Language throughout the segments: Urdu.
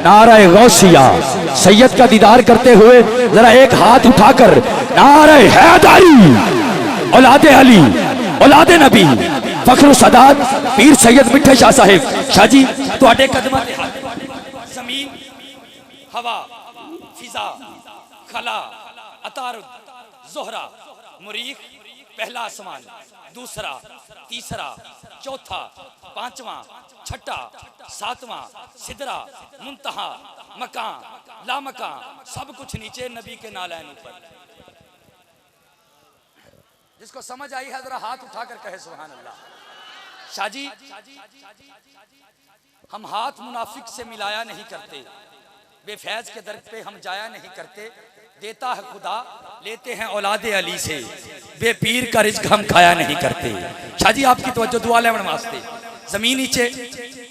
نعرہ غوثیہ، سید کا دیدار کرتے ہوئے ذرا ایک ہاتھ اٹھا کر نعرہ حیدری، اولاد علی، اولاد نبی، فخر السادات پیر سید مٹھے شاہ صاحب۔ شاہ جی تواڈے قدماں تے ہاتھ، زمین، ہوا، فضا، خلا، عطارد، زہرہ، مریخ، پہلا آسمان، دوسرا، تیسرا، چوتھا، پانچواں، چھٹا، ساتواں، سدرہ، منتہا، مکان، لامکان، سب کچھ نیچے، نبی کے نالین اوپر۔ جس کو سمجھ آئی ہے ذرا ہاتھ اٹھا کر کہے سبحان اللہ۔ شاہ جی ہم ہاتھ منافق سے ملایا نہیں کرتے، بے فیض کے در پہ ہم جایا نہیں کرتے، دیتا ہے خدا لیتے ہیں اولاد علی سے، بے پیر کا رزق ہم کھایا نہیں کرتے۔ شاہ جی آپ کی توجہ دعا لیون واسطے، زمین نیچے،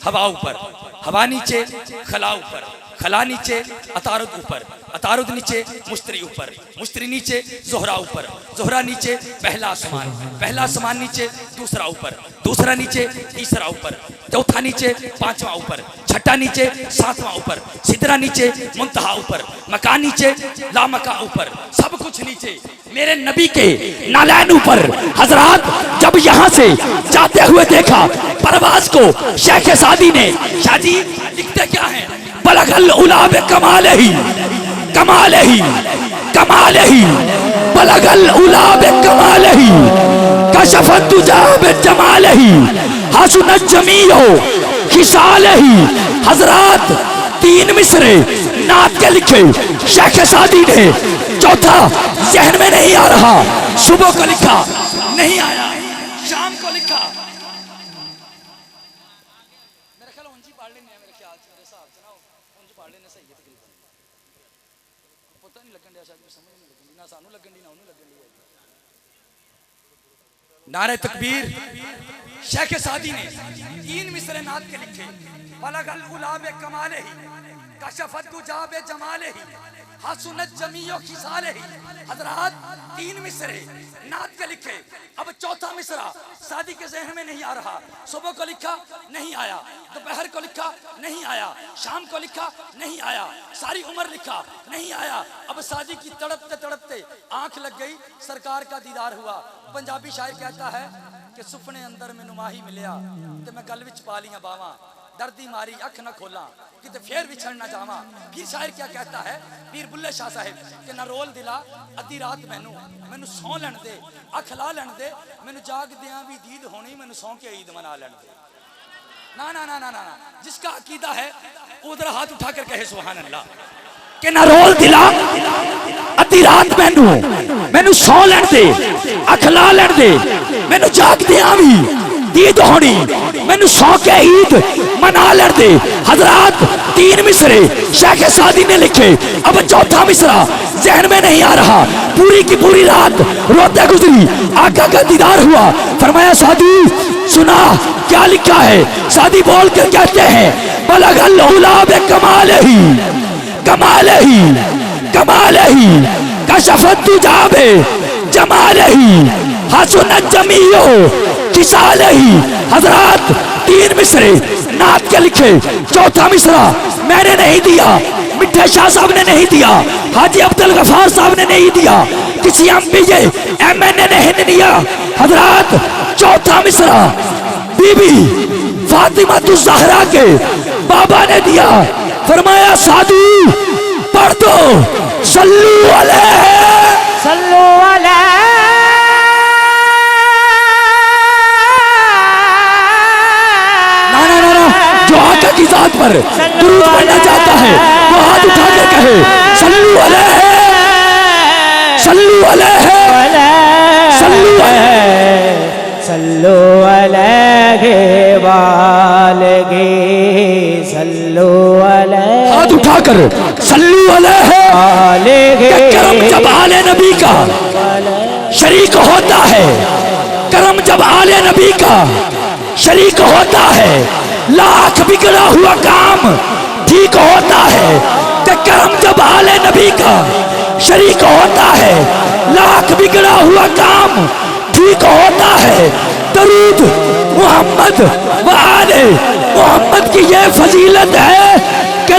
ہوا اوپر، ہوا نیچے، خلا اوپر، خلا نیچے، عطارد اوپر، عطارد نیچے، مشتری اوپر، مشتری نیچے، زہرہ اوپر، زہرہ نیچے، پہلا آسمان، پہلا آسمان نیچے، دوسرا اوپر، دوسرا نیچے، تیسرا اوپر، چوتھا نیچے، پانچواں اوپر، چھٹا نیچے، ساتواں اوپر، سدرہ نیچے، منتہا اوپر، مکان نیچے، لامکان اوپر، سب کچھ نیچے، میرے نبی کے نالین اوپر۔ حضرات جب یہاں سے جاتے ہوئے دیکھا پرواز کو شیخ سعدی نے، شاہ جی لکھتے کیا ہیں؟ بلغ العلا بکمالہ، کمالہ، کمالہ، بلغ العلا بکمالہ، کشف الدجی بجمالہ، حسن الجمیع خصالہ۔ حضرات تین مصرے نعت کے لکھے شیخ سعدی نے، چوتھا ذہن میں نہیں آ رہا، صبح کو لکھا نہیں آیا، شام کو لکھا۔ میرے خیال انجی پڑھ لینے ہیں، میرے خیال سے میرے صاحب سے نا انجی پڑھ لینے صحیح ہے تقریباً، پتہ نہیں لگن دیا، شاید میں سمجھ نہیں لگن دی، نہ سانو لگن دی نہ انہوں لگن دی۔ نعرہ تکبیر، شیخ سعدی نے تین مصرے نعت کے لکھے، بلغ العلا بکمالہ، کشف الدجی بجمالہ، حسن الجمیع خصالہ۔ حضرات تین مصرے نعت کے لکھے، اب چوتھا مصرع سعدی کے ذہن میں نہیں آ رہا، صبح کو لکھا نہیں آیا، دوپہر کو لکھا نہیں آیا، شام کو لکھا نہیں آیا، ساری عمر لکھا نہیں آیا۔ اب سعدی کی تڑپتے تڑپتے آنکھ لگ گئی، سرکار کا دیدار ہوا۔ پنجابی شاعر کہتا ہے کہ سپنے اندر میں نماہی ملیا تے میں گل وچ پا لیاں باواں، دردی ماری اکھ نہ کھولاں کتے پھر بچھڑ نہ جاواں۔ پھر شاعر کیا کہتا ہے پیر بلے شاہ صاحب کہ نہ رول دلا ادھی رات مینوں سو لین دے، اکھ لا لین دے، مینوں جاگ دیاں بھی دید ہونی، مینوں سو کے عید منا لین دے۔ نا نا نا نا نا، جس کا عقیدہ ہے وہ ادھر ہاتھ اٹھا کر کہے سبحان اللہ کہ نہ رول دلا ادھی رات مینوں سو لین دے، اکھ لا لین دے، مینوں جاگ دیاں بھی دید ہونی، مینوں سو کے عید منا لین دے۔ حضرات تین مصرے شیخ سعدی نے لکھے، اب چوتھا مصرع ذہن میں نہیں آ رہا، پوری کی پوری رات روتے گزری، آقا کا دیدار ہوا، فرمایا سعدی سنا کیا لکھا ہے؟ سعدی بول کر کہتے ہیں بلغ العلا بکمالہ، کمالہ، کمالہ، کشف الدجی بجمالہ، حسن الجمیع خصالہ۔ حضرات تین مصرے نعت کے لکھے، چوتھا مصرع میں نے نہیں دیا، مٹھے شاہ صاحب نے نہیں دیا، حاجی عبدالغفار صاحب نے نہیں دیا، کسی MPJ MN نے نہیں دیا۔ حضرات چوتھا مصرع بی بی فاطمہ الزہرا کے بابا نے دیا، فرمایا سعدی پڑھ دو صلو علیہ، صلو علیہ، جو آقا کی ذات پر درود پڑھنا چاہتا ہے وہ ہاتھ اٹھا کر کہے صلو علیہ، صلو علیہ، صلو علیہ، صلو علیہ والہ، صلو علیہ، ہاتھ اٹھا کر صلو علیہ۔ کہ کرم جب آل نبی کا شریک ہوتا ہے، کرم جب آل نبی کا شریک ہوتا ہے، لاکھ بگڑا ہوا کام ٹھیک ہوتا ہے۔ کہ کرم جب آل نبی کا شریک ہوتا ہے، لاکھ بگڑا ہوا کام ٹھیک ہوتا ہے۔ درود محمد و آل محمد کی یہ فضیلت ہے کہ